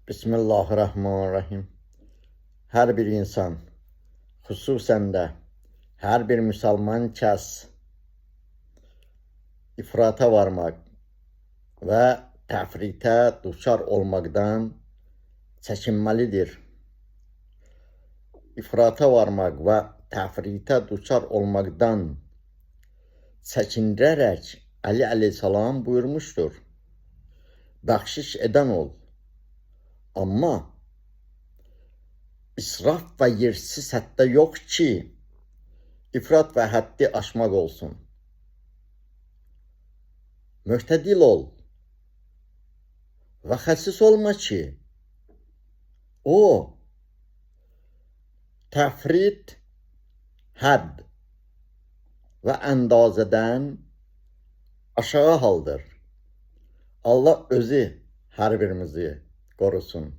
Bismillahirrahmanirrahim. Hər bir insan, xüsusən də hər bir müsəlman kəs ifrata varmaq və təfritə duçar olmaqdan çəkinməlidir. İfrata varmaq və təfritə duçar olmaqdan çəkindirərək Ali əleyhissalam buyurmuşdur: bəxşiş edən ol, amma israf və yersiz həddə yox ki, ifrat və həddi aşmaq olsun. Möhtədil ol və xəsis olma ki, o təfrit, hədd və əndazədən aşağı haldır. Allah özü hər birimizi qorusun.